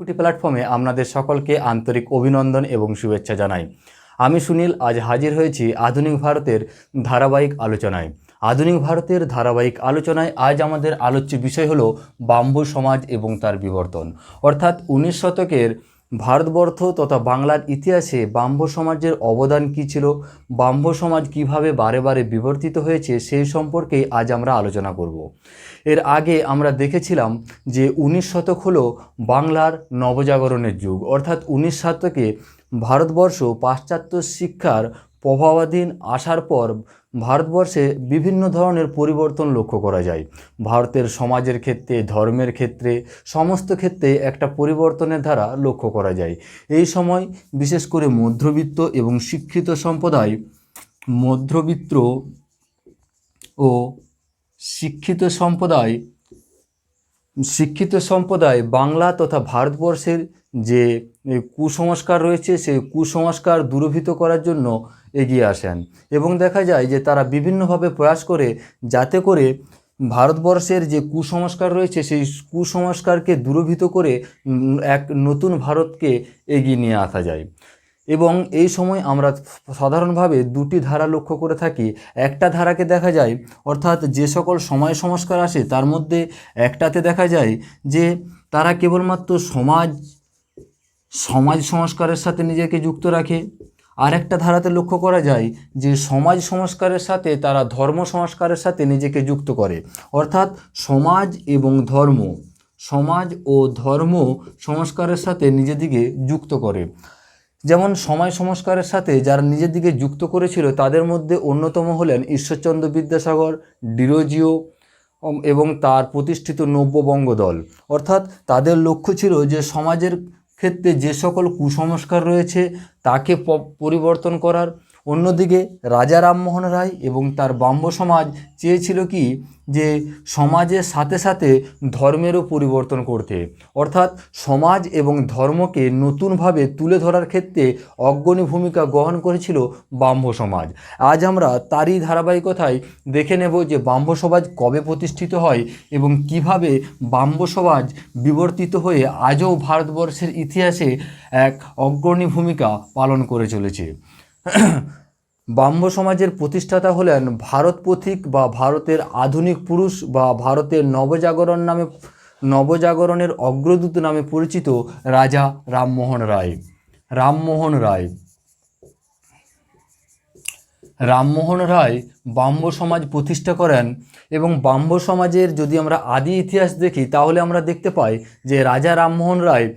কুটি প্ল্যাটফর্মে আপনাদের সকলকে আন্তরিক অভিনন্দন এবং শুভেচ্ছা জানাই। আমি সুনীল আজ হাজির হয়েছি আধুনিক ভারতের ধারাবাহিক আলোচনায়। আধুনিক ভারতের ধারাবাহিক আলোচনায় আজ আমাদের আলোচ্য বিষয় হলো ব্রাহ্ম সমাজ এবং তার বিবর্তন। অর্থাৎ 19 শতকের ভারতবর্ষ তথা বাংলার ইতিহাসে ব্রাহ্ম সমাজের অবদান কী ছিল, ব্রাহ্ম সমাজ কীভাবে বারে বারে বিবর্তিত হয়েছে সেই সম্পর্কেই আজ আমরা আলোচনা করব। এর আগে আমরা দেখেছিলাম যে 19 শতক হলো বাংলার নবজাগরণের যুগ। অর্থাৎ 19 শতকে ভারতবর্ষ পাশ্চাত্য শিক্ষার প্রভাবাধীন আসার পর ভারতবর্ষে বিভিন্ন ধরনের পরিবর্তন লক্ষ্য করা যায়। ভারতের সমাজের ক্ষেত্রে, ধর্মের ক্ষেত্রে, সমস্ত ক্ষেত্রে একটা পরিবর্তনের ধারা লক্ষ্য করা যায়। এই সময় বিশেষ করে মধ্যবিত্ত এবং শিক্ষিত সম্প্রদায়, মধ্যবিত্ত ও শিক্ষিত সম্প্রদায় বাংলা তথা ভারতবর্ষের যে কুসংস্কার রয়েছে সেই কুসংস্কার দূরীভূত করার জন্য এগিয়ে আসেন এবং দেখা যায় যে তারা বিভিন্নভাবে প্রয়াস করে যাতে করে ভারতবর্ষের যে কুসংস্কার রয়েছে সেই কুসংস্কারকে দূরীভূত করে এক নতুন ভারতকে এগিয়ে নিয়ে আসা যায়। এবং এই সময় আমরা সাধারণভাবে দুটি ধারা লক্ষ্য করে থাকি। একটা ধারাকে দেখা যায়, অর্থাৎ যে সকল সময় সংস্কার আসে তার মধ্যে একটাতে দেখা যায় যে তারা কেবলমাত্র সমাজ সংস্কারের সাথে নিজেকে যুক্ত রাখে। আর একটা ধারাতে লক্ষ্য করা যায় যে সমাজ সংস্কারের সাথে তারা ধর্ম সংস্কারের সাথে নিজেকে যুক্ত করে। অর্থাৎ সমাজ ও ধর্ম সংস্কারের সাথে নিজেদিকে যুক্ত করে। যেমন সমাজ সংস্কারের সাথে যারা নিজের দিকে যুক্ত করেছিল তাদের মধ্যে অন্যতম হলেন ঈশ্বরচন্দ্র বিদ্যাসাগর, ডিরোজিও এবং তার প্রতিষ্ঠিত নব্যবঙ্গ দল। অর্থাৎ তাদের লক্ষ্য ছিল যে সমাজের ক্ষেত্রে যে সকল কুসংস্কার রয়েছে তাকে পরিবর্তন করার। অন্যদিকে রাজা রামমোহন রায় এবং তার ব্রাহ্ম সমাজ চেয়েছিল কি যে সমাজের সাথে সাথে ধর্মেরও পরিবর্তন করতে। অর্থাৎ সমাজ এবং ধর্মকে নতুনভাবে তুলে ধরার ক্ষেত্রে অগ্রণী ভূমিকা গ্রহণ করেছিল ব্রাহ্ম সমাজ। আজ আমরা তারই ধারাবাহিকতায় দেখে নেব যে ব্রাহ্ম সমাজ কবে প্রতিষ্ঠিত হয় এবং কিভাবে ব্রাহ্ম সমাজ বিবর্তিত হয়ে আজও ভারতবর্ষের ইতিহাসে এক অগ্রণী ভূমিকা পালন করে চলেছে। ব্রাহ্ম সমাজের প্রতিষ্ঠাতা হলেন ভারত পথিক বা ভারতের আধুনিক পুরুষ বা ভারতের নবজাগরণের অগ্রদূত নামে পরিচিত রাজা রামমোহন রায় ব্রাহ্ম সমাজ প্রতিষ্ঠা করেন। এবং ব্রাহ্ম সমাজের যদি আমরা আদি ইতিহাস দেখি তাহলে আমরা দেখতে পাই যে রাজা রামমোহন রায়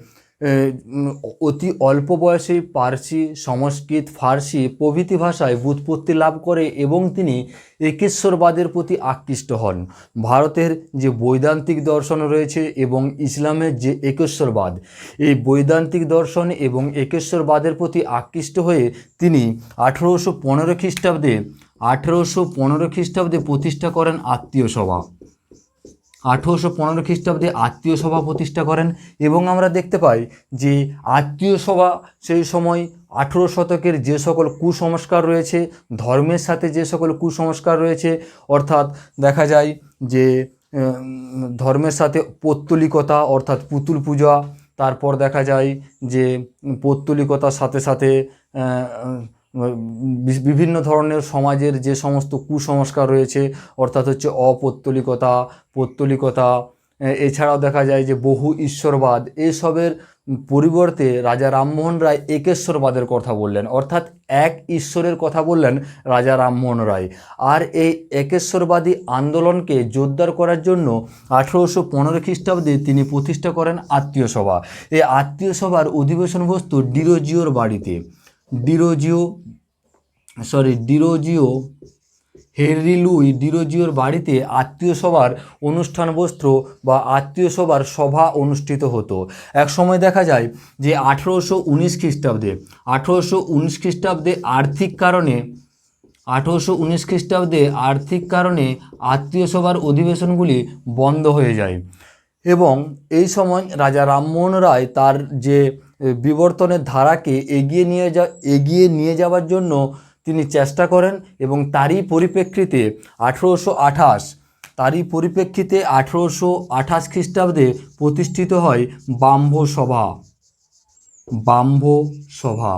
অতি অল্প বয়সে পার্সি, সংস্কৃত, ফার্সি প্রভৃতি ভাষায় ব্যুৎপত্তি লাভ করে এবং তিনি একেশ্বরবাদের প্রতি আকৃষ্ট হন। ভারতের যে বৈদান্তিক দর্শন রয়েছে এবং ইসলামের যে একেশ্বরবাদ, এই বৈদান্তিক দর্শন এবং একেশ্বরবাদের প্রতি আকৃষ্ট হয়ে তিনি 1815 খ্রিস্টাব্দে প্রতিষ্ঠা করেন আত্মীয় সভা। 1815 খ্রিস্টাব্দে আত্মীয় সভা প্রতিষ্ঠা করেন এবং আমরা দেখতে পাই যে আত্মীয় সভা সেই সময় 18 শতকের যে সকল কুসংস্কার রয়েছে, ধর্মের সাথে যে সকল কুসংস্কার রয়েছে, অর্থাৎ দেখা যায় যে ধর্মের সাথে পৌত্তলিকতা অর্থাৎ পুতুল পূজা, তারপর দেখা যায় যে পৌত্তলিকতার সাথে সাথে বিভিন্ন ধরনের সমাজের যে সমস্ত কুসংস্কার রয়েছে অর্থাৎ হচ্ছে পৌত্তলিকতা, এছাড়াও দেখা যায় যে বহু ঈশ্বরবাদ, এসবের পরিবর্তে রাজা রামমোহন রায় একেশ্বরবাদের কথা বললেন। অর্থাৎ এক ঈশ্বরের কথা বললেন রাজা রামমোহন রায়। আর এই একেশ্বরবাদী আন্দোলনকে জোরদার করার জন্য 1815 খ্রিস্টাব্দে তিনি প্রতিষ্ঠা করেন আত্মীয় সভা। এই আত্মীয় সভার অধিবেশন বস্তু ডিরোজিওর বাড়িতে। হেনরি লুই ডিরোজিওর বাড়িতে আত্মীয় সভার অনুষ্ঠান বস্ত্র বা আত্মীয় সভার সভা অনুষ্ঠিত হতো। এক সময় দেখা যায় যে 1819 খ্রিস্টাব্দে আর্থিক কারণে আত্মীয় সভার অধিবেশনগুলি বন্ধ হয়ে যায় এবং এই সময় রাজা রামমোহন রায় তার যে বিবর্তনের ধারাকে এগিয়ে নিয়ে যাওয়ার জন্য তিনি চেষ্টা করেন এবং তারই পরিপ্রেক্ষিতে তারই পরিপ্রেক্ষিতে 1828 খ্রিস্টাব্দে প্রতিষ্ঠিত হয় ব্রাহ্ম সভা। ব্রাহ্ম সভা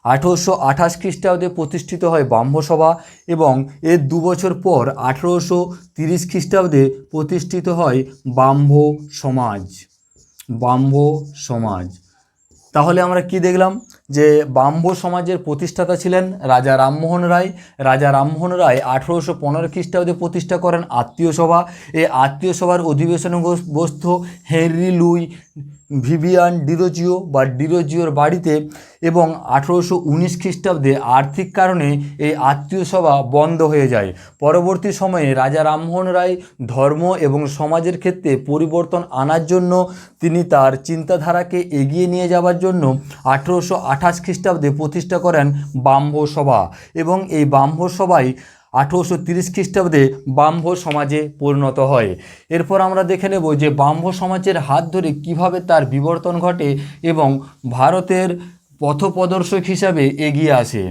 1828 খ্রিস্টাব্দে প্রতিষ্ঠিত হয় ব্রাহ্ম সভা এবং এর 2 বছর পর 1830 খ্রিস্টাব্দে প্রতিষ্ঠিত হয় ব্রাহ্ম সমাজ। ব্রাহ্ম সমাজ। তাহলে আমরা কি দেখলাম যে ব্রাহ্ম সমাজের প্রতিষ্ঠাতা ছিলেন রাজা রামমোহন রায়। রাজা রামমোহন রায় 1815 খ্রিস্টাব্দে প্রতিষ্ঠা করেন আত্মীয় সভা। এই আত্মীয় সভার অধিবেশনে বসতো হেনরি লুই ভিভিয়ান ডিরোজিও বা ডিরোজিওর বাড়িতে এবং 1819 খ্রিস্টাব্দে আর্থিক কারণে এই আত্মীয় সভা বন্ধ হয়ে যায়। পরবর্তী সময়ে রাজা রামমোহন রায় ধর্ম এবং সমাজের ক্ষেত্রে পরিবর্তন আনার জন্য তিনি তার চিন্তাধারাকে এগিয়ে নিয়ে যাওয়ার জন্য 1828 খ্রিস্টাব্দে প্রতিষ্ঠা করেন ব্রাহ্ম সভা এবং এই ব্রাহ্ম সভায় 1830 খ্রিস্টাব্দে ব্রাহ্ম সমাজে পরিণত হয়। এরপর আমরা দেখে নেব যে ব্রাহ্ম সমাজের হাত ধরে কিভাবে তার বিবর্তন ঘটে এবং ভারতের পথপ্রদর্শক হিসাবে এগিয়ে আসে।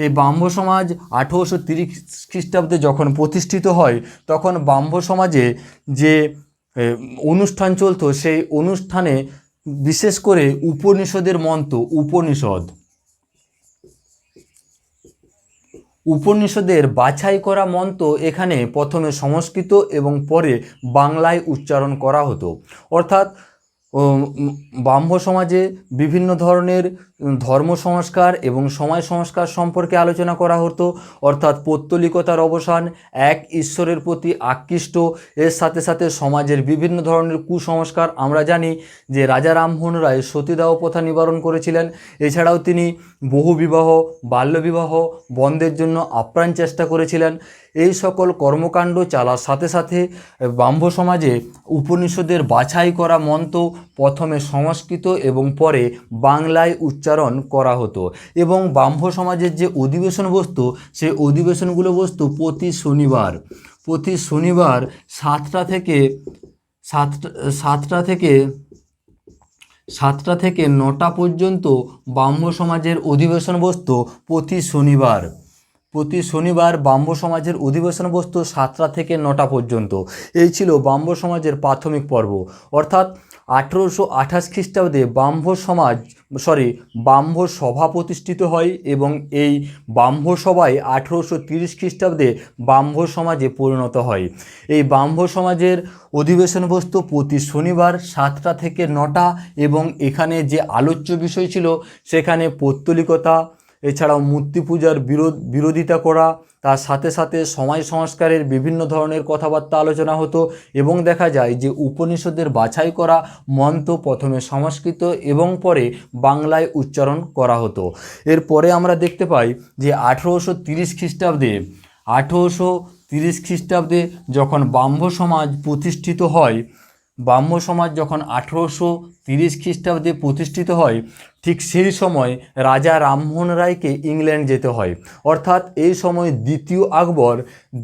এই ব্রাহ্ম সমাজ 1830 খ্রিস্টাব্দে যখন প্রতিষ্ঠিত হয় তখন ব্রাহ্ম সমাজে যে অনুষ্ঠান চলতো সেই অনুষ্ঠানে বিশেষ করে উপনিষদের মন্ত্র উপনিষদের বাছাই করা মন্ত্র এখানে প্রথমে সংস্কৃত এবং পরে বাংলায় উচ্চারণ করা হতো। অর্থাৎ ব্রাহ্ম সমাজে বিভিন্ন ধরনের ধর্ম সংস্কার এবং সমাজ সংস্কার সম্পর্কে আলোচনা করা হতো। অর্থাৎ পৌত্তলিকতার অবসান, এক ঈশ্বরের প্রতি আকৃষ্ট, এর সাথে সাথে সমাজের বিভিন্ন ধরনের কুসংস্কার। আমরা জানি যে রাজা রামমোহন রায় সতীদাহ প্রথা নিবারণ করেছিলেন। এছাড়াও তিনি বহুবিবাহ, বাল্যবিবাহ বন্ধের জন্য আপ্রাণ চেষ্টা করেছিলেন। এই সকল কর্মকাণ্ড চালার সাথে সাথে ব্রাহ্ম সমাজে উপনিষদের বাছাই করা মন্ত্র প্রথমে সংস্কৃত এবং পরে বাংলায় উচ্চারণ করা হতো এবং ব্রাহ্ম সমাজের যে অধিবেশন বসতো সেই অধিবেশনগুলো বসতো প্রতি শনিবার 7টা থেকে 9টা পর্যন্ত ব্রাহ্ম সমাজের অধিবেশন বসতো প্রতি শনিবার ব্রাহ্ম সমাজের অধিবেশন বসতো 7টা থেকে 9টা পর্যন্ত। এই ছিল ব্রাহ্ম সমাজের প্রাথমিক পর্ব। অর্থাৎ 1828 খ্রিস্টাব্দে ব্রাহ্ম সভা প্রতিষ্ঠিত হয় এবং এই ব্রাহ্ম সভায় 1830 খ্রিস্টাব্দে ব্রাহ্ম সমাজে পরিণত হয়। এই ব্রাহ্ম সমাজের অধিবেশন বসতো প্রতি শনিবার 7টা থেকে 9টা এবং এখানে যে আলোচ্য বিষয় ছিল সেখানে পৌত্তলিকতা, এছাড়াও মূর্তি পূজার বিরোধিতা করা, তার সাথে সাথে সমাজ সংস্কারের বিভিন্ন ধরনের কথাবার্তা আলোচনা হতো এবং দেখা যায় যে উপনিষদের বাছাই করা মন্ত্র প্রথমে সংস্কৃত এবং পরে বাংলায় উচ্চারণ করা হতো। এরপরে আমরা দেখতে পাই যে 1830 খ্রিস্টাব্দে যখন ব্রাহ্ম সমাজ প্রতিষ্ঠিত হয়, ব্রাহ্ম সমাজ যখন 1830 খ্রিস্টাব্দে প্রতিষ্ঠিত হয় ঠিক সেই সময় রাজা রামমোহন রায়কে ইংল্যান্ড যেতে হয়। অর্থাৎ এই সময়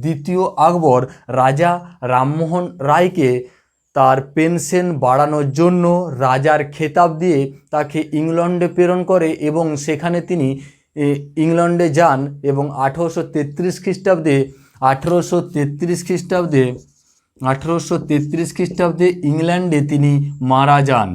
দ্বিতীয় আকবর রাজা রামমোহন রায়কে তার পেনশন বাড়ানোর জন্য রাজার খেতাব দিয়ে তাকে ইংল্যান্ডে প্রেরণ করে এবং সেখানে তিনি ইংল্যান্ডে যান এবং 1833 খ্রিস্টাব্দে ইংল্যান্ডে তিনি মারা যান।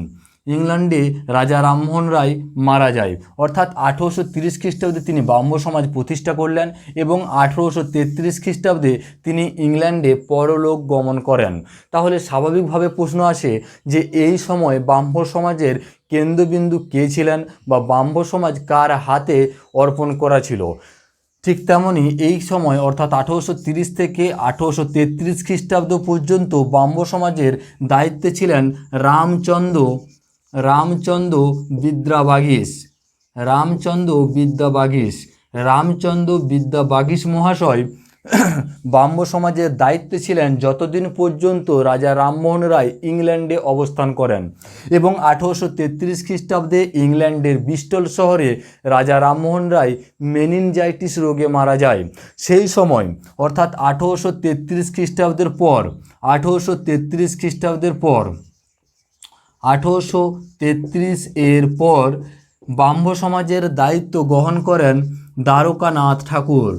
ইংল্যান্ডে রাজা রামমোহন রায় মারা যায়। অর্থাৎ 1830 খ্রিস্টাব্দে তিনি ব্রাহ্ম সমাজ প্রতিষ্ঠা করলেন এবং 1833 খ্রিস্টাব্দে তিনি ইংল্যান্ডে পরলোক গমন করেন। তাহলে স্বাভাবিকভাবে প্রশ্ন আসে যে এই সময় ব্রাহ্ম সমাজের কেন্দ্রবিন্দু কে ছিলেন বা ব্রাহ্ম সমাজ কার হাতে অর্পণ করা ছিল। ঠিক তেমনই এই সময় অর্থাৎ 1830 থেকে 1833 খ্রিস্টাব্দ পর্যন্ত ব্রাহ্ম সমাজের দায়িত্বে ছিলেন রামচন্দ্র বিদ্যাবাগীশ মহাশয় ব্রাহ্ম সমাজের দায়িত্বে ছিলেন যতদিন পর্যন্ত রাজা রামমোহন রায় ইংল্যান্ডে অবস্থান করেন এবং 1833 খ্রিস্টাব্দে ইংল্যান্ডের ব্রিস্টল শহরে রাজা রামমোহন রায় মেনিনজাইটিস রোগে মারা যায়। সেই সময় অর্থাৎ 1833 খ্রিস্টাব্দের পর 1833 এর পর ব্রাহ্ম সমাজের দায়িত্ব গ্রহণ করেন দ্বারকানাথ ঠাকুর।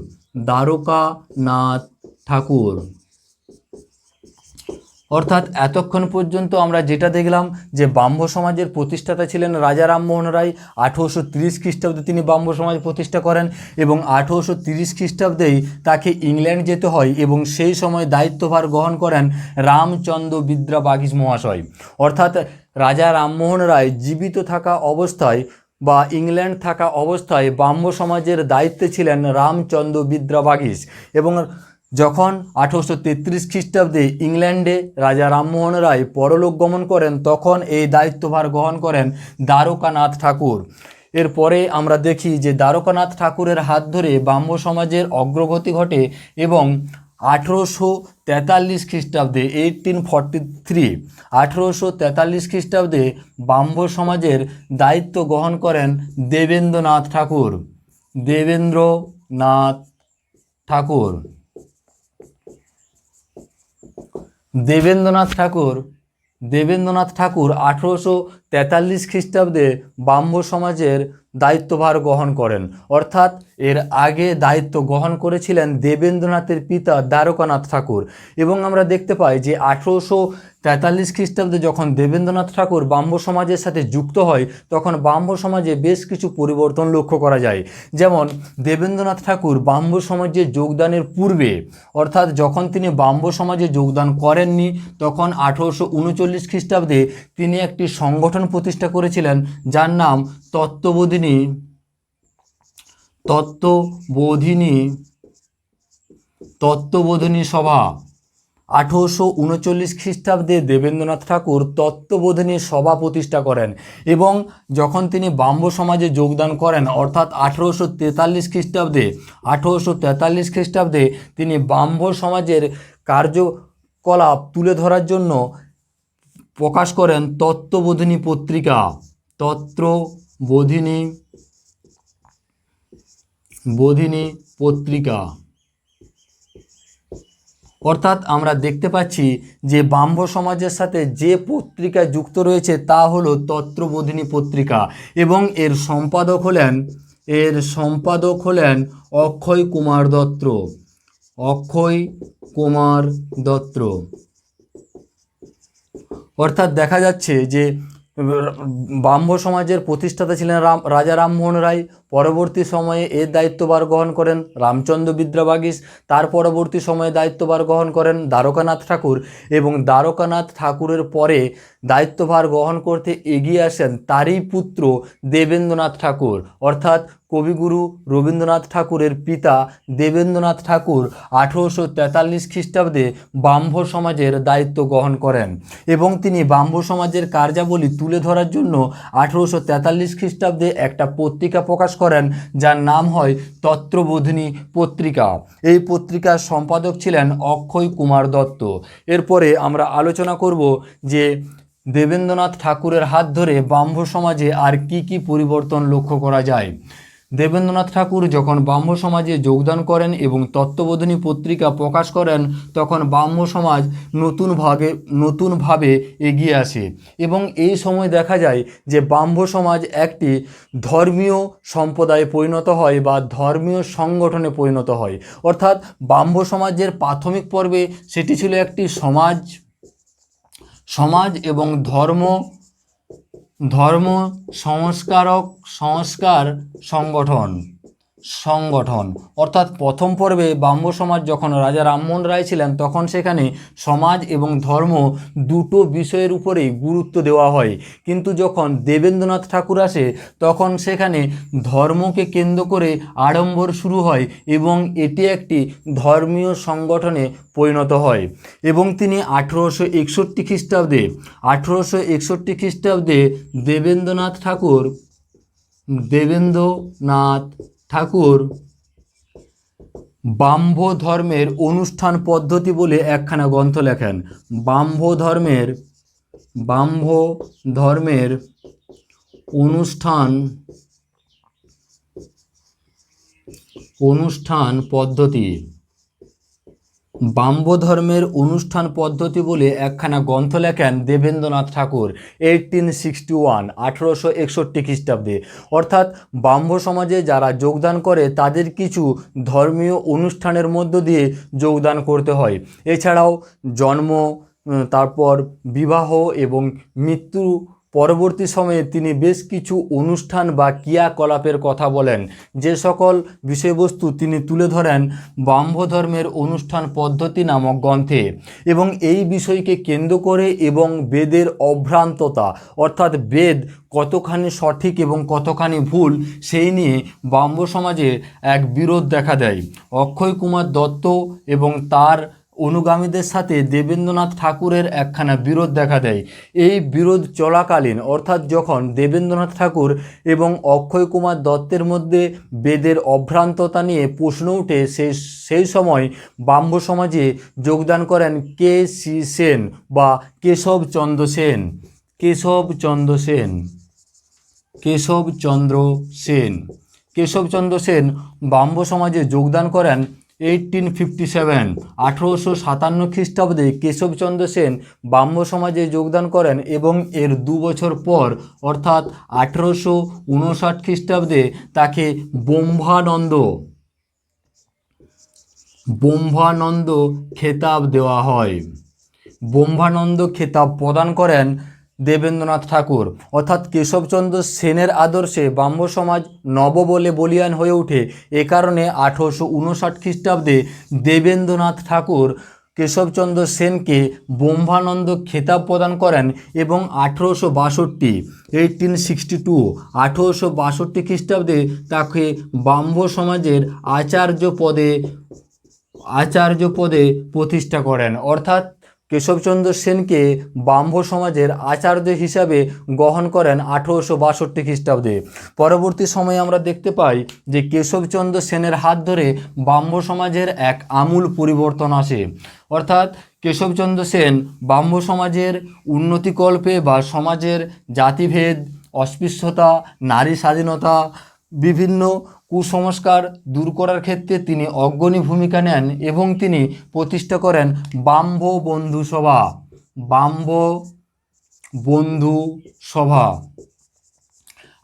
অর্থাৎ এতক্ষণ পর্যন্ত আমরা যেটা দেখলাম যে ব্রাহ্ম সমাজের প্রতিষ্ঠাতা ছিলেন রাজা রামমোহন রায়। 1830 খ্রিস্টাব্দে তিনি ব্রাহ্ম সমাজ প্রতিষ্ঠা করেন এবং 1830 খ্রিস্টাব্দেই তাকে ইংল্যান্ড যেতে হয় এবং সেই সময় দায়িত্বভার গ্রহণ করেন রামচন্দ্র বিদ্রা বাগিশ মহাশয়। অর্থাৎ রাজা রামমোহন রায় জীবিত থাকা অবস্থায় বা ইংল্যান্ড থাকা অবস্থায় ব্রাহ্ম সমাজের দায়িত্বে ছিলেন রামচন্দ্র বিদ্রা বাগিশ এবং যখন 1833 খ্রিস্টাব্দে ইংল্যান্ডে রাজা রামমোহন রায় পরলোক গমন করেন তখন এই দায়িত্বভার গ্রহণ করেন দ্বারকানাথ ঠাকুর। এরপরে আমরা দেখি যে দ্বারকানাথ ঠাকুরের হাত ধরে ব্রাহ্ম সমাজের অগ্রগতি ঘটে এবং 1843 খ্রিস্টাব্দে 1843 খ্রিস্টাব্দে ব্রাহ্ম সমাজের দায়িত্ব গ্রহণ করেন দেবেন্দ্রনাথ ঠাকুর। দেবেন্দ্রনাথ ঠাকুর দেবেন্দ্রনাথ ঠাকুর 1843 খ্রিস্টাব্দে ব্রাহ্ম সমাজের দায়িত্বভার গ্রহণ করেন। অর্থাৎ এর আগে দায়িত্ব গ্রহণ করেছিলেন দেবেন্দ্রনাথের পিতা দ্বারকানাথ ঠাকুর এবং আমরা দেখতে পাই যে 1843 খ্রিস্টাব্দে যখন দেবেন্দ্রনাথ ঠাকুর ব্রাহ্ম সমাজের সাথে যুক্ত হয় তখন ব্রাহ্ম সমাজে বেশ কিছু পরিবর্তন লক্ষ্য করা যায়। যেমন দেবেন্দ্রনাথ ঠাকুর ব্রাহ্ম সমাজে যোগদানের পূর্বে অর্থাৎ যখন তিনি ব্রাহ্ম সমাজে যোগদান করেননি তখন 1839 খ্রিস্টাব্দে তিনি একটি সংগঠন প্রতিষ্ঠা করেছিলেন যার নাম তত্ত্ববোধিনী সভা। 1839 খ্রিস্টাব্দে দেবেন্দ্রনাথ ঠাকুর তত্ত্ববোধিনী সভা প্রতিষ্ঠা করেন এবং যখন তিনি ব্রাহ্ম সমাজে যোগদান করেন অর্থাৎ 1843 খ্রিস্টাব্দে তিনি ব্রাহ্ম সমাজের কার্যকলাপ তুলে ধরার জন্য প্রকাশ করেন তত্ত্ববোধিনী পত্রিকা। অর্থাৎ আমরা দেখতে পাচ্ছি যে ব্রাহ্ম সমাজের সাথে যে পত্রিকা যুক্ত রয়েছে তা হলো তত্ত্ববোধিনী পত্রিকা এবং এর সম্পাদক হলেন অক্ষয় কুমার দত্ত। অর্থাৎ দেখা যাচ্ছে যে ব্রাহ্ম সমাজের প্রতিষ্ঠাতা ছিলেন রাজা রামমোহন রায়। পরবর্তী সময়ে এর দায়িত্বভার গ্রহণ করেন রামচন্দ্র বিদ্রা বাগিশ। তার পরবর্তী সময়ে দায়িত্বভার গ্রহণ করেন দ্বারকানাথ ঠাকুর এবং দ্বারকানাথ ঠাকুরের পরে দায়িত্বভার গ্রহণ করতে এগিয়ে আসেন তারই পুত্র দেবেন্দ্রনাথ ঠাকুর। অর্থাৎ কবিগুরু রবীন্দ্রনাথ ঠাকুরের পিতা দেবেন্দ্রনাথ ঠাকুর 1843 খ্রিস্টাব্দে ব্রাহ্ম সমাজের দায়িত্ব গ্রহণ করেন এবং তিনি ব্রাহ্ম সমাজের কার্যাবলী তুলে ধরার জন্য 1843 খ্রিস্টাব্দে একটা পত্রিকা প্রকাশ করেন যার নাম হয় তত্ত্ববোধিনী পত্রিকা। এই পত্রিকার সম্পাদক ছিলেন অক্ষয় কুমার দত্ত। এরপরে আমরা আলোচনা করব যে দেবেন্দ্রনাথ ঠাকুরের হাত ধরে ব্রাহ্ম সমাজে আর কি পরিবর্তন লক্ষ্য করা যায়। দেবেন্দ্রনাথ ঠাকুর যখন ব্রাহ্ম সমাজে যোগদান করেন এবং তত্ত্ববোধিনী পত্রিকা প্রকাশ করেন তখন ব্রাহ্ম সমাজ নতুনভাবে এগিয়ে আসে এবং এই সময় দেখা যায় যে ব্রাহ্ম সমাজ একটি ধর্মীয় সম্প্রদায়ে পরিণত হয় বা ধর্মীয় সংগঠনে পরিণত হয়। অর্থাৎ ব্রাহ্ম সমাজের প্রাথমিক পর্বে সেটি ছিল একটি সমাজ এবং ধর্ম সংস্কার সংগঠন। অর্থাৎ প্রথম পর্বে ব্রাহ্ম সমাজ যখন রাজা রামমোহন রায় ছিলেন তখন সেখানে সমাজ এবং ধর্ম দুটো বিষয়ের উপরেই গুরুত্ব দেওয়া হয়, কিন্তু যখন দেবেন্দ্রনাথ ঠাকুর আসে তখন সেখানে ধর্মকে কেন্দ্র করে আড়ম্বর শুরু হয় এবং এটি একটি ধর্মীয় সংগঠনে পরিণত হয় এবং তিনি 1861 খ্রিস্টাব্দে দেবেন্দ্রনাথ ঠাকুর ব্রাহ্ম ধর্মের অনুষ্ঠান পদ্ধতি বলে একখানা গ্রন্থ লেখেন। ব্রাহ্ম ধর্মের অনুষ্ঠান পদ্ধতি বলে একখানা গ্রন্থ লেখেন দেবেন্দ্রনাথ ঠাকুর 1861 খ্রিস্টাব্দে। অর্থাৎ ব্রাহ্ম সমাজে যারা যোগদান করে তাদের কিছু ধর্মীয় অনুষ্ঠানের মধ্য দিয়ে যোগদান করতে হয়। এছাড়াও তারপর বিবাহ এবং মৃত্যু পরবর্তী সময়ে তিনি বেশ কিছু অনুষ্ঠান বা ক্রিয়াকলাপের কথা বলেন, যে সকল বিষয়বস্তু তিনি তুলে ধরেন ব্রাহ্ম ধর্মের অনুষ্ঠান পদ্ধতি নামক গ্রন্থে। এবং এই বিষয়কে কেন্দ্র করে এবং বেদের অভ্রান্ততা অর্থাৎ বেদ কতখানি সঠিক এবং কতখানি ভুল সেই নিয়ে ব্রাহ্ম সমাজে এক বিরোধ দেখা দেয়। অক্ষয় কুমার দত্ত এবং তার অনুগামীদের সাথে দেবেন্দ্রনাথ ঠাকুরের একখানা বিরোধ দেখা দেয়। এই বিরোধ চলাকালীন অর্থাৎ যখন দেবেন্দ্রনাথ ঠাকুর এবং অক্ষয় কুমার দত্তের মধ্যে বেদের অভ্রান্ততা নিয়ে প্রশ্ন উঠে, সেই সময় ব্রাহ্ম সমাজে যোগদান করেন কে.সি. সেন বা কেশবচন্দ্র সেন। কেশবচন্দ্র সেন ব্রাহ্ম সমাজে যোগদান করেন 1857 খ্রিস্টাব্দে কেশবচন্দ্র সেন ব্রাহ্ম সমাজে যোগদান করেন এবং এর 2 বছর পর অর্থাৎ 1859 খ্রিস্টাব্দে তাকে ব্রহ্মানন্দ খেতাব দেওয়া হয়। ব্রহ্মানন্দ খেতাব প্রদান করেন দেবেন্দ্রনাথ ঠাকুর। অর্থাৎ কেশবচন্দ্র সেনের আদর্শে ব্রাহ্ম সমাজ নব বলে বলিয়ান হয়ে ওঠে। এ কারণে 1859 খ্রিস্টাব্দে দেবেন্দ্রনাথ ঠাকুর কেশবচন্দ্র সেনকে ব্রহ্মানন্দ খেতাব প্রদান করেন এবং 1862 খ্রিস্টাব্দে তাকে ব্রাহ্ম সমাজের আচার্য পদে প্রতিষ্ঠা করেন। অর্থাৎ কেশবচন্দ্র সেনকে ব্রাহ্ম সমাজের আচার্য হিসাবে গ্রহণ করেন 1862 খ্রিস্টাব্দে। পরবর্তী সময়ে আমরা দেখতে পাই যে কেশবচন্দ্র সেনের হাত ধরে ব্রাহ্ম সমাজের এক আমূল পরিবর্তন আসে। অর্থাৎ কেশবচন্দ্র সেন ব্রাহ্ম সমাজের উন্নতিকল্পে বা সমাজের জাতিভেদ, অস্পৃশ্যতা, নারী স্বাধীনতা, বিভিন্ন কুসংস্কার দূর করার ক্ষেত্রে তিনি অগ্রণী ভূমিকা নেন এবং তিনি প্রতিষ্ঠা করেন ব্রাহ্ম বন্ধু সভা।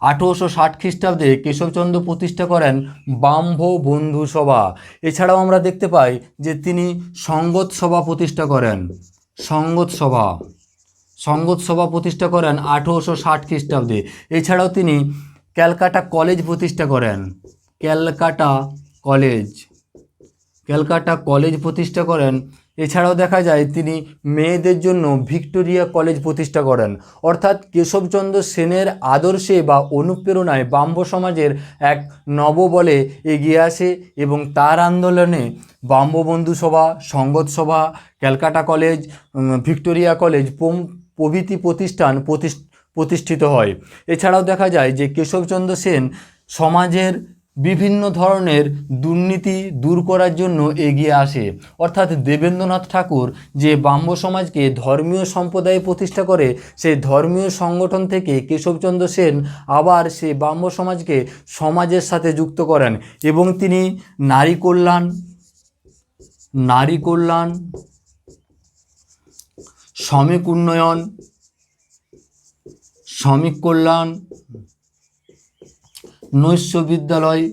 1860 খ্রিস্টাব্দে কেশবচন্দ্র প্রতিষ্ঠা করেন ব্রাহ্ম বন্ধু সভা। এছাড়াও আমরা দেখতে পাই যে তিনি সঙ্গত সভা প্রতিষ্ঠা করেন 1860 খ্রিস্টাব্দে। এছাড়াও তিনি ক্যালকাটা কলেজ প্রতিষ্ঠা করেন। ক্যালকাটা কলেজ প্রতিষ্ঠা করেন। এছাড়াও দেখা যায় তিনি মেয়েদের জন্য ভিক্টোরিয়া কলেজ প্রতিষ্ঠা করেন। অর্থাৎ কেশবচন্দ্র সেনের আদর্শে বা অনুপ্রেরণায় ব্রাহ্ম সমাজের এক নববলে এগিয়ে আসে এবং তার আন্দোলনে ব্রাহ্মবন্ধু সভা, সঙ্গত সভা, ক্যালকাটা কলেজ, ভিক্টোরিয়া কলেজ প্রভৃতি প্রতিষ্ঠান প্রতিষ্ঠিত হয়। এছাড়াও দেখা যায় যে কেশবচন্দ্র সেন সমাজের বিভিন্ন ধরনের দুর্নীতি দূর করার জন্য এগিয়ে আসে। অর্থাৎ দেবেন্দ্রনাথ ঠাকুর যে ব্রাহ্ম সমাজকে ধর্মীয় সম্প্রদায়ে প্রতিষ্ঠা করে, সেই ধর্মীয় সংগঠন থেকে কেশবচন্দ্র সেন আবার সেই ব্রাহ্ম সমাজকে সমাজের সাথে যুক্ত করেন এবং তিনি নারী কল্যাণ, শ্রমিক উন্নয়ন, শ্রমিক কল্যাণ, নৈশ বিদ্যালয়,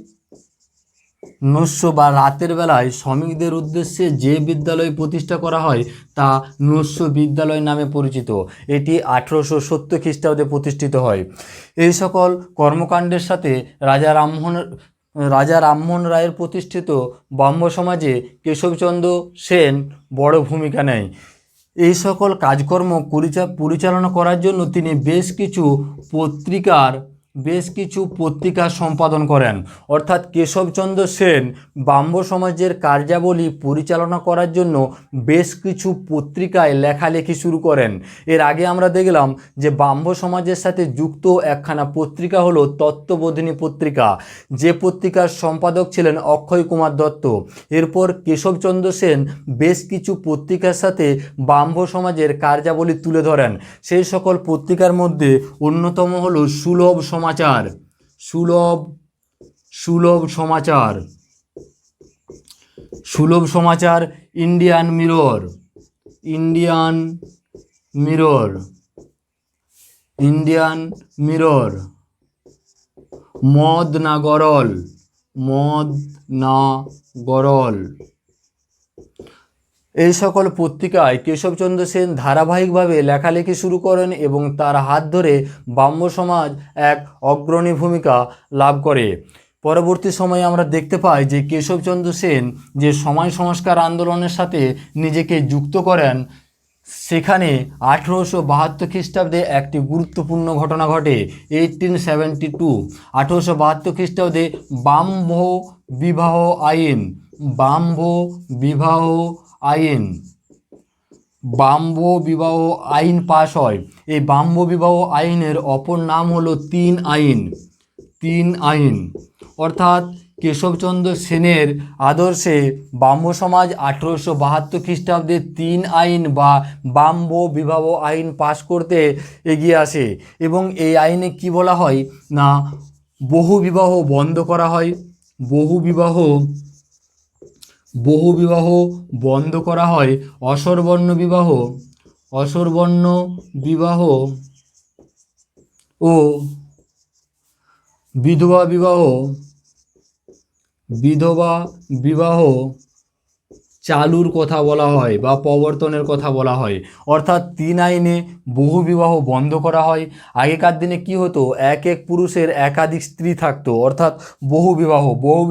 নৈশ বা রাতের বেলায় শ্রমিকদের উদ্দেশ্যে যে বিদ্যালয় প্রতিষ্ঠা করা হয় তা নৈশ বিদ্যালয় নামে পরিচিত। এটি 1870 খ্রিস্টাব্দে প্রতিষ্ঠিত হয়। এই সকল কর্মকাণ্ডের সাথে রাজা রামমোহন রায়ের প্রতিষ্ঠিত ব্রাহ্ম সমাজে কেশবচন্দ্র সেন বড় ভূমিকা নেয়। এই সকল কাজকর্ম পরিচালনা করার জন্য তিনি বেশ কিছু পত্রিকা সম্পাদন করেন। অর্থাৎ কেশবচন্দ্র সেন ব্রাহ্ম সমাজের কার্যাবলী পরিচালনা করার জন্য বেশ কিছু পত্রিকায় লেখালেখি শুরু করেন। এর আগে আমরা দেখলাম যে ব্রাহ্ম সমাজের সাথে যুক্ত একখানা পত্রিকা হলো তত্ত্ববোধিনী পত্রিকা, যে পত্রিকার সম্পাদক ছিলেন অক্ষয় কুমার দত্ত। এরপর কেশবচন্দ্র সেন বেশ কিছু পত্রিকার সাথে ব্রাহ্ম সমাজের কার্যাবলী তুলে ধরেন। সেই সকল পত্রিকার মধ্যে অন্যতম হলো সুলভ সমাচার, ইন্ডিয়ান মিরর, মদ না গরল, এই সকল পত্রিকায় কেশবচন্দ্র সেন ধারাবাহিকভাবে লেখালেখি শুরু করেন এবং তার হাত ধরে ব্রাহ্ম সমাজ এক অগ্রণী ভূমিকা লাভ করে। পরবর্তী সময়ে আমরা দেখতে পাই যে কেশবচন্দ্র সেন যে সমাজ সংস্কার আন্দোলনের সাথে নিজেকে যুক্ত করেন, সেখানে 1872 খ্রিস্টাব্দে একটি গুরুত্বপূর্ণ ঘটনা ঘটে। 1872 1872 খ্রিস্টাব্দে ব্রাহ্ম বিবাহ আইন ব্রাহ্ম বিবাহ আইন ব্রাহ্ম বিবাহ আইন পাশ হয়। এই ব্রাহ্ম বিবাহ আইনের অপর নাম হলো 3 আইন। 3 আইন অর্থাৎ কেশবচন্দ্র সেনের আদর্শে ব্রাহ্ম সমাজ 1872 খ্রিস্টাব্দে 3 আইন বা ব্রাহ্ম বিবাহ আইন পাশ করতে এগিয়ে আসে এবং এই আইনে কি বলা হয় না, বহু বিবাহ বন্ধ করা হয়। বহু বিবাহ বন্ধ করা হয়। অসবর্ণ বিবাহ ও বিধবা বিবাহ চালুর কথা বলা হয় বা প্রবর্তনের কথা বলা হয়। অর্থাৎ 3 আইনে বহু বিবাহ বন্ধ করা হয়। আগেকার দিনে কি হতো, এক পুরুষের একাধিক স্ত্রী থাকতো, অর্থাৎ বহু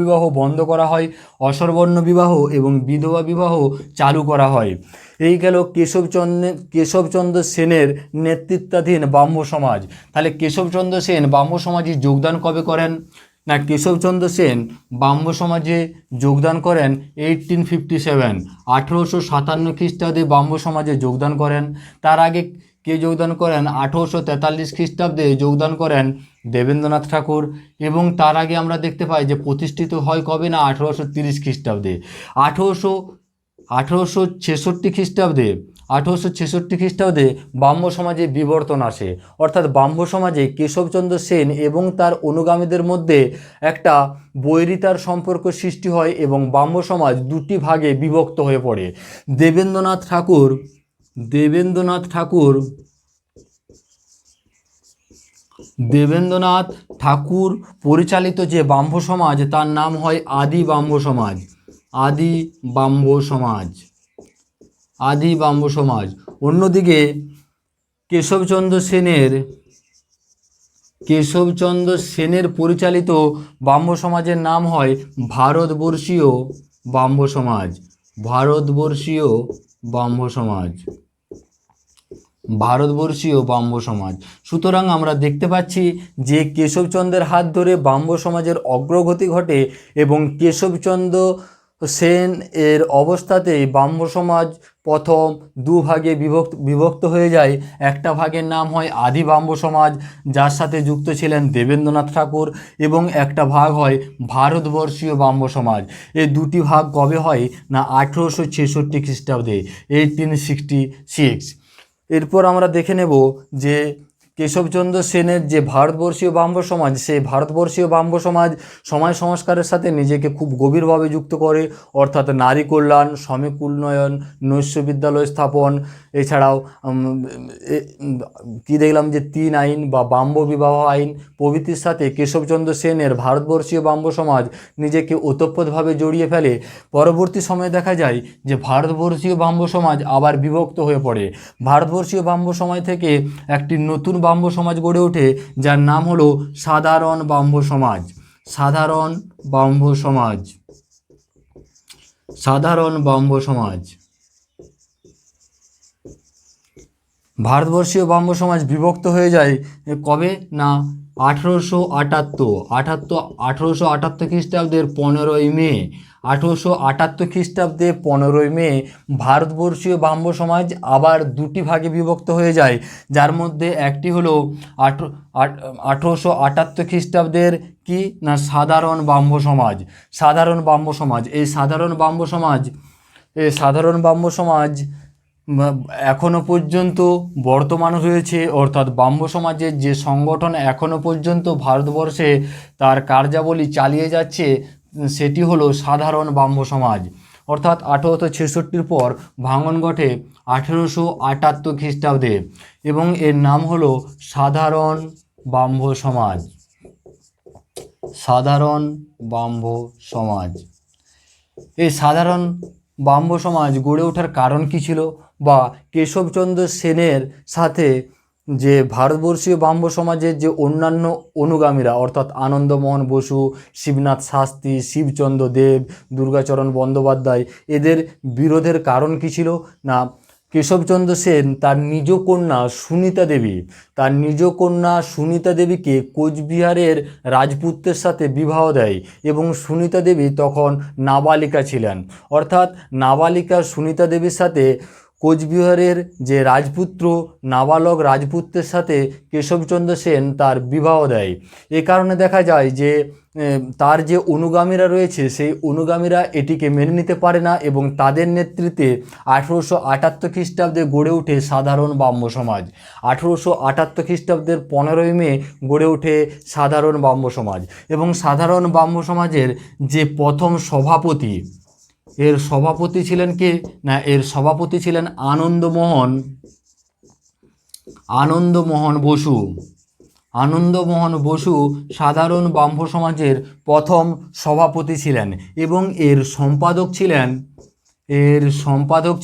বিবাহ বন্ধ করা হয়। অসবর্ণ বিবাহ এবং বিধবা বিবাহ চালু করা হয়। এই গেল কেশবচন্দ্র সেনের নেতৃত্বাধীন ব্রাহ্ম সমাজ। তাহলে কেশবচন্দ্র সেন ব্রাহ্ম সমাজে যোগদান কবে করেন না, কেশবচন্দ্র সেন ব্রাহ্ম সমাজে যোগদান করেন 1857 1857 খ্রিস্টাব্দে ব্রাহ্ম সমাজে যোগদান করেন। তার আগে কে যোগদান করেন, 1843 খ্রিস্টাব্দে যোগদান করেন দেবেন্দ্রনাথ ঠাকুর। এবং তার আগে আমরা দেখতে পাই যে প্রতিষ্ঠিত হয় কবে না, 1830 খ্রিস্টাব্দে। 1866 খ্রিস্টাব্দে ব্রাহ্ম সমাজে বিবর্তন আসে। অর্থাৎ ব্রাহ্ম সমাজে কেশবচন্দ্র সেন এবং তার অনুগামীদের মধ্যে একটা বৈরিতার সম্পর্ক সৃষ্টি হয় এবং ব্রাহ্ম সমাজ দুটি ভাগে বিভক্ত হয়ে পড়ে। দেবেন্দ্রনাথ ঠাকুর পরিচালিত যে ব্রাহ্ম সমাজ তার নাম হয় আদি ব্রাহ্ম সমাজ। অন্যদিকে কেশবচন্দ্র সেনের পরিচালিত ব্রাহ্ম সমাজের নাম হয় ভারতবর্ষীয় ব্রাহ্ম সমাজ। সুতরাং আমরা দেখতে পাচ্ছি যে কেশবচন্দ্রের হাত ধরে ব্রাহ্ম সমাজের অগ্রগতি ঘটে এবং কেশবচন্দ্র সেন এর অবস্থাতেই ব্রাহ্ম সমাজ প্রথম দুভাগে বিভক্ত হয়ে যায়। একটা ভাগের নাম হয় আদি ব্রাহ্ম সমাজ, যার সাথে যুক্ত ছিলেন দেবেন্দ্রনাথ ঠাকুর, এবং একটা ভাগ হয় ভারতবর্ষীয় ব্রাহ্ম সমাজ। এই দুটি ভাগ কবে হয় না, 1866 খ্রিস্টাব্দে 1866। এরপর আমরা দেখে নেব যে কেশবচন্দ্র সেনের যে ভারতবর্ষীয় ব্রাহ্ম সমাজ, সেই ভারতবর্ষীয় ব্রাহ্ম সমাজ সমাজ সংস্কারের সাথে নিজেকে খুব গভীরভাবে যুক্ত করে। অর্থাৎ নারী কল্যাণ, শ্রমিক উন্নয়ন, নৈশ বিদ্যালয় স্থাপন, এছাড়াও কি দেখলাম যে 3 আইন বা ব্রাহ্ম বিবাহ আইন প্রভৃতির সাথে কেশবচন্দ্র সেনের ভারতবর্ষীয় ব্রাহ্ম সমাজ নিজেকে ওতপ্রোতভাবে জড়িয়ে ফেলে। পরবর্তী সময়ে দেখা যায় যে ভারতবর্ষীয় ব্রাহ্ম সমাজ আবার বিভক্ত হয়ে পড়ে। ভারতবর্ষীয় ব্রাহ্ম সমাজ থেকে একটি নতুন ব্রাহ্ম সমাজ গড়ে ওঠে, যার নাম হলো সাধারণ ব্রাহ্ম সমাজ। ভারতবর্ষীয় ব্রাহ্ম সমাজ বিভক্ত হয়ে যায় কবে না, 1878 খ্রিস্টাব্দের 15ই মে। 1878 খ্রিস্টাব্দে 15ই মে ভারতবর্ষীয় ব্রাহ্ম সমাজ আবার দুটি ভাগে বিভক্ত হয়ে যায়, যার মধ্যে একটি হলো 1878 খ্রিস্টাব্দের কি না সাধারণ ব্রাহ্ম সমাজ। এই সাধারণ ব্রাহ্ম সমাজ এখনো পর্যন্ত বর্তমান রয়েছে। অর্থাৎ ব্রাহ্ম সমাজের যে সংগঠন এখনো পর্যন্ত ভারতবর্ষে তার কার্যাবলী চালিয়ে যাচ্ছে, সেটি হলো সাধারণ ব্রাহ্ম সমাজ। অর্থাৎ 1866 পর ভাঙন ঘটে 1878 খ্রিস্টাব্দে এবং এর নাম হলো সাধারণ ব্রাহ্ম সমাজ। এই সাধারণ ব্রাহ্ম সমাজ গড়ে ওঠার কারণ কী ছিল, বা কেশবচন্দ্র সেনের সাথে যে ভারতবর্ষীয় ব্রাহ্ম সমাজের যে অন্যান্য অনুগামীরা অর্থাৎ আনন্দমোহন বসু, শিবনাথ শাস্ত্রী, শিবচন্দ্র দেব, দুর্গাচরণ বন্দ্যোপাধ্যায়, এদের বিরোধের কারণ কী ছিল না, কেশবচন্দ্র সেন তার নিজ কন্যা সুনীতা দেবীকে কোচবিহারের রাজপুত্রের সাথে বিবাহ দেয় এবং সুনীতা দেবী তখন নাবালিকা ছিলেন। অর্থাৎ নাবালিকা সুনীতা দেবীর সাথে কোচবিহারের যে রাজপুত্র নাবালক রাজপুত্রের সাথে কেশবচন্দ্র সেন তার বিবাহ দেয়। এ কারণে দেখা যায় যে তার যে অনুগামীরা রয়েছে সেই অনুগামীরা এটিকে মেনে নিতে পারে না এবং তাদের নেতৃত্বে 1878 খ্রিস্টাব্দে গড়ে ওঠে সাধারণ ব্রাহ্ম সমাজ। 1878 খ্রিস্টাব্দের 15ই মে গড়ে ওঠে সাধারণ ব্রাহ্ম সমাজ এবং সাধারণ ব্রাহ্ম সমাজের যে প্রথম সভাপতি, এর সভাপতি ছিলেন কে না, এর সভাপতি ছিলেন আনন্দমোহন বসু। আনন্দমোহন বসু সাধারণ ব্রাহ্ম সমাজের প্রথম সভাপতি ছিলেন এবং এর সম্পাদক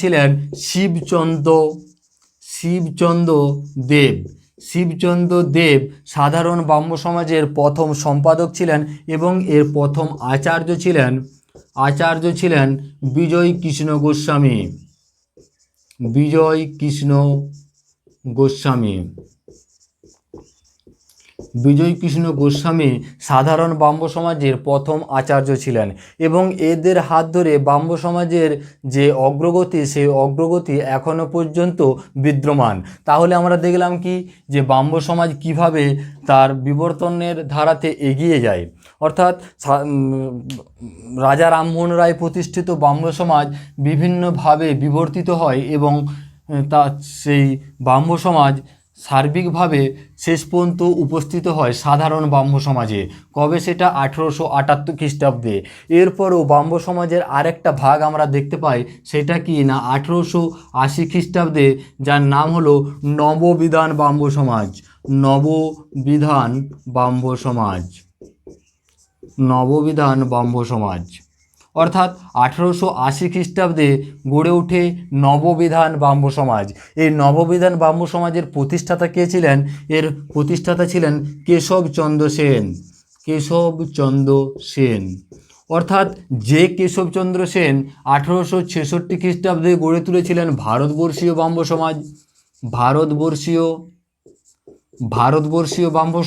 ছিলেন শিবচন্দ্র দেব। শিবচন্দ্র দেব সাধারণ ব্রাহ্ম সমাজের প্রথম সম্পাদক ছিলেন এবং এর প্রথম আচার্য ছিলেন বিজয় কৃষ্ণ গোস্বামী সাধারণ ব্রাহ্ম সমাজের প্রথম আচার্য ছিলেন এবং এদের হাত ধরে ব্রাহ্ম সমাজের যে অগ্রগতি সেই অগ্রগতি এখনও পর্যন্ত বিদ্যমান। তাহলে আমরা দেখলাম কি যে ব্রাহ্ম সমাজ কিভাবে তার বিবর্তনের ধারাতে এগিয়ে যায়, অর্থাৎ রাজা রামমোহন রায় প্রতিষ্ঠিত ব্রাহ্ম সমাজ বিভিন্নভাবে বিবর্তিত হয় এবং তা সেই ব্রাহ্ম সমাজ সার্বিকভাবে শেষ পর্যন্ত উপস্থিত হয় সাধারণ ব্রাহ্ম সমাজে। কবে? সেটা 1878 খ্রিস্টাব্দে। এরপরও ব্রাহ্ম সমাজের আরেকটা ভাগ আমরা দেখতে পাই, সেটা কি না 1880 খ্রিস্টাব্দে, যার নাম হলো নববিধান ব্রাহ্ম সমাজ। অর্থাৎ 1880 খ্রিস্টাব্দে গড়ে ওঠে নববিধান ব্রাহ্ম সমাজ। এই নববিধান ব্রাহ্ম সমাজের প্রতিষ্ঠাতা কে ছিলেন? এর প্রতিষ্ঠাতা ছিলেন কেশবচন্দ্র সেন। অর্থাৎ যে কেশবচন্দ্র সেন 1866 খ্রিস্টাব্দে গড়ে তুলেছিলেন ভারতবর্ষীয় ব্রাহ্ম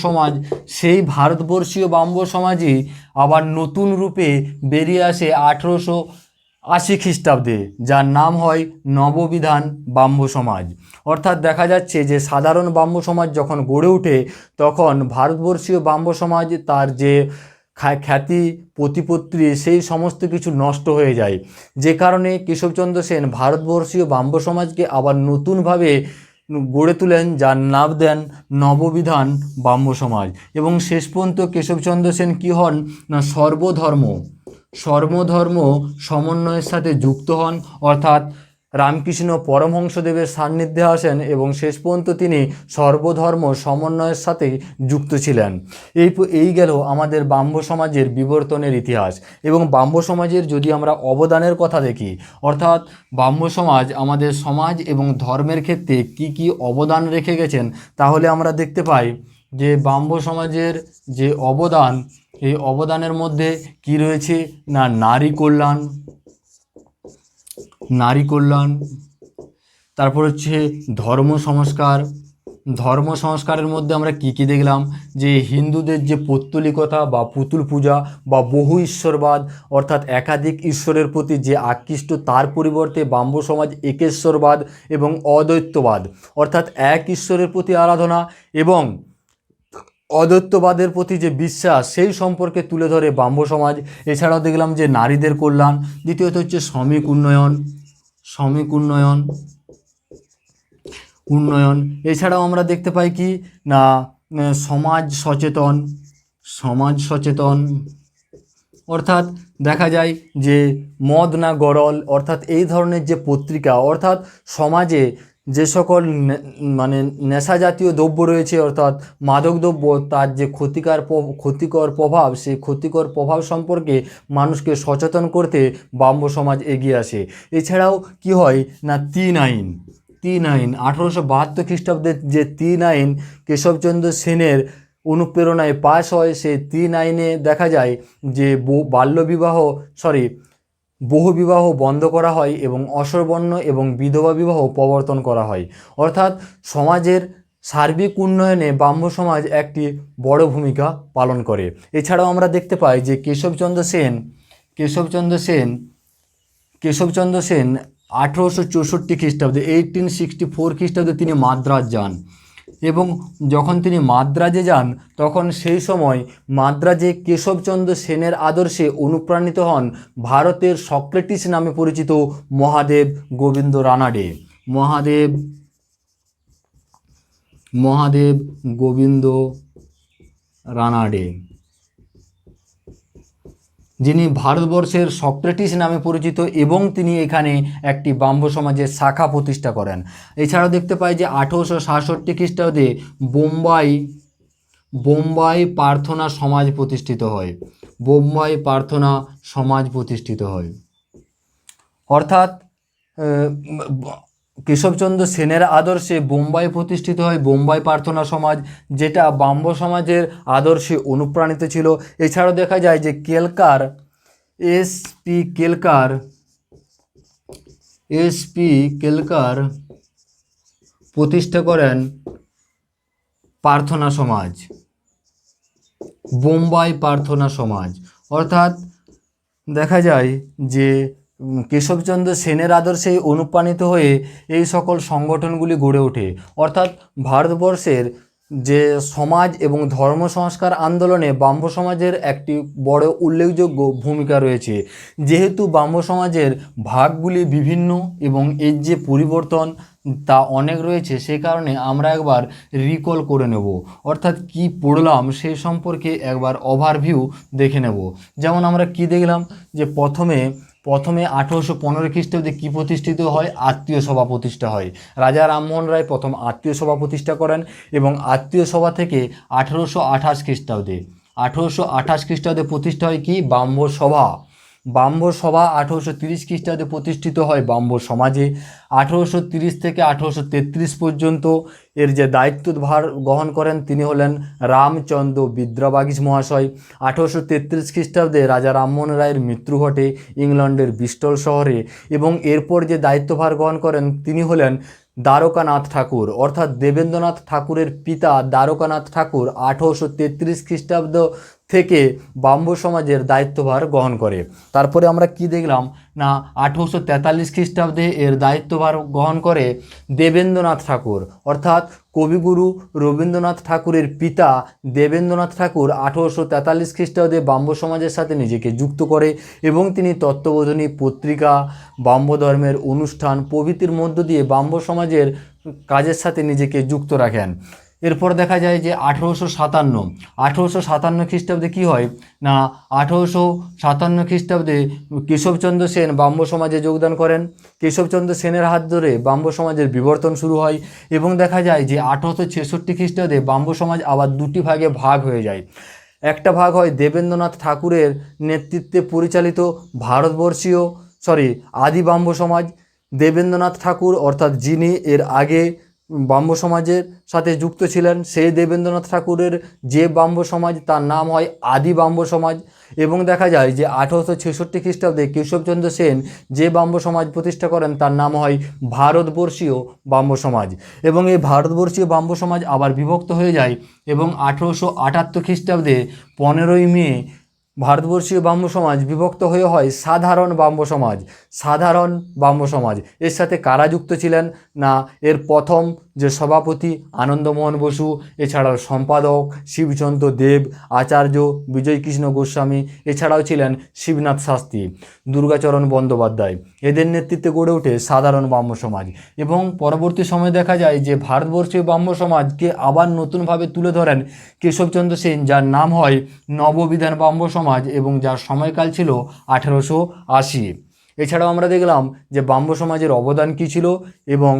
সমাজ, সেই ভারতবর্ষীয় ব্রাহ্ম সমাজই আবার নতুন রূপে বেরিয়ে আসে 1880 খ্রিস্টাব্দে, যার নাম হয় নববিধান ব্রাহ্ম সমাজ। অর্থাৎ দেখা যাচ্ছে যে সাধারণ ব্রাহ্ম সমাজ যখন গড়ে ওঠে তখন ভারতবর্ষীয় ব্রাহ্ম সমাজ তার যে খ্যাতি প্রতিপত্তি সেই সমস্ত কিছু নষ্ট হয়ে যায়, যে কারণে কেশবচন্দ্র সেন ভারতবর্ষীয় ব্রাহ্ম সমাজকে আবার নতুনভাবে গড়ে তোলেন, যার নাম দেন নববিধান ব্রাহ্ম সমাজ। এবং শেষ পর্যন্ত কেশবচন্দ্র সেন কী হন না সর্বধর্ম সমন্বয়ের সাথে যুক্ত হন, অর্থাৎ রামকৃষ্ণ পরমহংসদেবের সান্নিধ্যে আসেন এবং শেষ পর্যন্ত তিনি সর্বধর্ম সমন্বয়ের সাথে যুক্ত ছিলেন। এই গেল আমাদের ব্রাহ্ম সমাজের বিবর্তনের ইতিহাস। এবং ব্রাহ্ম সমাজের যদি আমরা অবদানের কথা দেখি, অর্থাৎ ব্রাহ্ম সমাজ আমাদের সমাজ এবং ধর্মের ক্ষেত্রে কি কি অবদান রেখে গেছেন, তাহলে আমরা দেখতে পাই যে ব্রাহ্ম সমাজের যে অবদান, এই অবদানের মধ্যে কি রয়েছে না নারী কল্যাণ, তারপর হচ্ছে ধর্ম সংস্কারের মধ্যে আমরা কি কি দেখলাম, যে হিন্দুদের যে পৌত্তলিকতা বা পুতুল পূজা বা বহু ঈশ্বরবাদ, অর্থাৎ একাধিক ঈশ্বরের প্রতি যে আকৃষ্ট, তার পরিবর্তে ব্রাহ্ম সমাজ একেশ্বরবাদ এবং অদ্বৈতবাদ, অর্থাৎ এক ঈশ্বরের প্রতি আরাধনা এবং অদ্বৈতবাদের প্রতি যে বিশ্বাস সেই সম্পর্কে তুলে ধরে ব্রাহ্ম সমাজ। এছাড়াও দেখলাম যে নারীদের কল্যাণ, দ্বিতীয়ত হচ্ছে শ্রমিক উন্নয়ন। এছাড়াও আমরা দেখতে পাই কি না সমাজ সচেতন, অর্থাৎ দেখা যায় যে মদ না গরল, অর্থাৎ এই ধরনের যে পত্রিকা, অর্থাৎ সমাজে যে সকল মানে নেশা জাতীয় দ্রব্য রয়েছে অর্থাৎ মাদক দ্রব্য, তার যে ক্ষতিকর প্রভাব, সেই ক্ষতিকর প্রভাব সম্পর্কে মানুষকে সচেতন করতে ব্রাহ্ম সমাজ এগিয়ে আসে। এছাড়াও কি হয় না, 3 আইন 1872 খ্রিস্টাব্দের যে 3 আইন কেশবচন্দ্র সেনের অনুপ্রেরণায় পাশ হয়। সেই 3 আইনে দেখা যায় যে বহুবিবাহ বন্ধ করা হয় এবং অসবর্ণ এবং বিধবা বিবাহ প্রবর্তন করা হয়। অর্থাৎ সমাজের সার্বিক উন্নয়নে ব্রাহ্ম সমাজ একটি বড় ভূমিকা পালন করে। এছাড়াও আমরা দেখতে পাই যে কেশবচন্দ্র সেন 1864 খ্রিস্টাব্দে 1864 খ্রিস্টাব্দে তিনি মাদ্রাজ যান এবং যখন তিনি মাদ্রাজে যান তখন সেই সময় মাদ্রাজে কেশবচন্দ্র সেনের আদর্শে অনুপ্রাণিত হন ভারতের সক্রেটিস নামে পরিচিত মহাদেব গোবিন্দ রানাডে। মহাদেব গোবিন্দ রানাডে, যিনি ভারতবর্ষের সক্রেটিস নামে পরিচিত এবং তিনি এখানে একটি ব্রাহ্ম সমাজের শাখা প্রতিষ্ঠা করেন। এছাড়াও দেখতে পাই যে 1866 খ্রিস্টাব্দে বোম্বাই প্রার্থনা সমাজ প্রতিষ্ঠিত হয়। অর্থাৎ কেশবচন্দ্র সেনের আদর্শে বোম্বাই প্রতিষ্ঠিত হয় বোম্বাই প্রার্থনা সমাজ, যেটা ব্রাহ্ম সমাজের আদর্শে অনুপ্রাণিত ছিল। এছাড়াও দেখা যায় যে এসপি কেলকার প্রতিষ্ঠা করেন প্রার্থনা সমাজ, বোম্বাই প্রার্থনা সমাজ। অর্থাৎ দেখা যায় যে কেশবচন্দ্র সেনের আদর্শে অনুপ্রাণিত হয়ে এই সকল সংগঠনগুলি গড়ে ওঠে। অর্থাৎ ভারতবর্ষের যে সমাজ এবং ধর্ম সংস্কার আন্দোলনে ব্রাহ্ম সমাজের একটি বড় উল্লেখযোগ্য ভূমিকা রয়েছে। যেহেতু ব্রাহ্ম সমাজের ভাগগুলি বিভিন্ন এবং এর যে পরিবর্তন তা অনেক রয়েছে, সেই কারণে আমরা একবার রিকল করে নেব, অর্থাৎ কি পড়লাম সেই সম্পর্কে একবার ওভারভিউ দেখে নেব। যেমন আমরা কি দেখলাম যে প্রথমে 1815 খ্রিস্টাব্দে কী প্রতিষ্ঠিত হয়, আত্মীয় সভা প্রতিষ্ঠা হয়। রাজা রামমোহন রায় প্রথম আত্মীয় সভা প্রতিষ্ঠা করেন এবং আত্মীয় সভা থেকে 1828 খ্রিস্টাব্দে প্রতিষ্ঠা হয় কি, ব্রাহ্ম সভা। 1830 খ্রিস্টাব্দে প্রতিষ্ঠিত হয় ব্রাহ্ম সমাজে। 1830 থেকে 1833 পর্যন্ত এর যে দায়িত্বভার গ্রহণ করেন তিনি হলেন রামচন্দ্র বিদ্যাবাগীশ মহাশয়। 1833 খ্রিস্টাব্দে রাজা রামমোহন রায়ের মৃত্যু ঘটে ইংল্যান্ডের ব্রিস্টল শহরে এবং এরপর যে দায়িত্বভার গ্রহণ করেন তিনি হলেন দ্বারকানাথ ঠাকুর, অর্থাৎ দেবেন্দ্রনাথ ঠাকুরের পিতা দ্বারকানাথ ঠাকুর 1833 খ্রিস্টাব্দ থেকে ব্রাহ্ম সমাজের দায়িত্বভার গ্রহণ করে। তারপরে আমরা কি দেখলাম না, 1843 খ্রিস্টাব্দে এর দায়িত্বভার গ্রহণ করে দেবেন্দ্রনাথ ঠাকুর, অর্থাৎ কবিগুরু রবীন্দ্রনাথ ঠাকুরের পিতা দেবেন্দ্রনাথ ঠাকুর 1843 খ্রিস্টাব্দে ব্রাহ্ম সমাজের সাথে নিজেকে যুক্ত করে এবং তিনি তত্ত্ববোধিনী পত্রিকা, ব্রাহ্ম ধর্মের অনুষ্ঠান প্রভৃতির মধ্য দিয়ে ব্রাহ্ম সমাজের কাজের সাথে নিজেকে যুক্ত রাখেন। এরপর দেখা যায় যে 1857 খ্রিস্টাব্দে কী হয় না, 1857 খ্রিস্টাব্দে কেশবচন্দ্র সেন ব্রাহ্ম সমাজে যোগদান করেন। কেশবচন্দ্র সেনের হাত ধরে ব্রাহ্ম সমাজের বিবর্তন শুরু হয় এবং দেখা যায় যে 1866 খ্রিস্টাব্দে ব্রাহ্ম সমাজ আবার দুটি ভাগে ভাগ হয়ে যায়। একটা ভাগ হয় দেবেন্দ্রনাথ ঠাকুরের নেতৃত্বে পরিচালিত আদি ব্রাহ্ম সমাজ। দেবেন্দ্রনাথ ঠাকুর অর্থাৎ যিনি এর আগে ব্রাহ্ম সমাজের সাথে যুক্ত ছিলেন, সেই দেবেন্দ্রনাথ ঠাকুরের যে ব্রাহ্ম সমাজ তার নাম হয় আদি ব্রাহ্ম সমাজ। এবং দেখা যায় যে 1866 খ্রিস্টাব্দে কেশবচন্দ্র সেন যে ব্রাহ্ম সমাজ প্রতিষ্ঠা করেন তার নাম হয় ভারতবর্ষীয় ব্রাহ্ম সমাজ। এবং এই ভারতবর্ষীয় ব্রাহ্ম সমাজ আবার বিভক্ত হয়ে যায় এবং 1878 খ্রিস্টাব্দে 15ই মে ভারতবর্ষীয় ব্রাহ্ম সমাজ বিভক্ত হয়ে হয় সাধারণ ব্রাহ্ম সমাজ। এর সাথে কারা যুক্ত ছিলেন না, এর প্রথম যে সভাপতি আনন্দমোহন বসু, এছাড়াও সম্পাদক শিবচন্দ্র দেব, আচার্য বিজয়কৃষ্ণ গোস্বামী, এছাড়াও ছিলেন শিবনাথ শাস্ত্রী, দুর্গাচরণ বন্দ্যোপাধ্যায়। এদের নেতৃত্বে গড়ে ওঠে সাধারণ ব্রাহ্ম সমাজ। এবং পরবর্তী সময়ে দেখা যায় যে ভারতবর্ষীয় ব্রাহ্ম সমাজকে আবার নতুনভাবে তুলে ধরেন কেশবচন্দ্র সেন, যার নাম হয় নববিধান ব্রাহ্ম সমাজ এবং যার সময়কাল ছিল 1880। এছাড়াও আমরা দেখলাম যে ব্রাহ্ম সমাজের অবদান কী ছিল এবং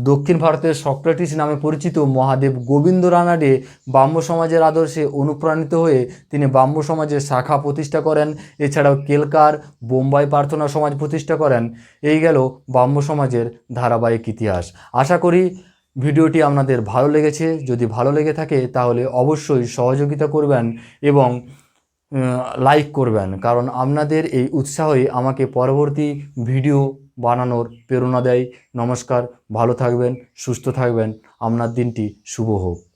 দক্ষিণ ভারতের সক্রেটিস নামে পরিচিত মহাদেব গোবিন্দ রানাডে ব্রাহ্ম সমাজের আদর্শে অনুপ্রাণিত হয়ে তিনি ব্রাহ্ম সমাজের শাখা প্রতিষ্ঠা করেন। এছাড়াও কেলকার বোম্বাই প্রার্থনা সমাজ প্রতিষ্ঠা করেন। এই গেল ব্রাহ্ম সমাজের ধারাবাহিক ইতিহাস। আশা করি ভিডিওটি আপনাদের ভালো লেগেছে। যদি ভালো লেগে থাকে তাহলে অবশ্যই সহযোগিতা করবেন এবং লাইক করবেন, কারণ আপনাদের এই উৎসাহই আমাকে পরবর্তী ভিডিও বানানোর প্রেরণা দেয়। নমস্কার, ভালো থাকবেন, সুস্থ থাকবেন, আপনার দিনটি শুভ হোক।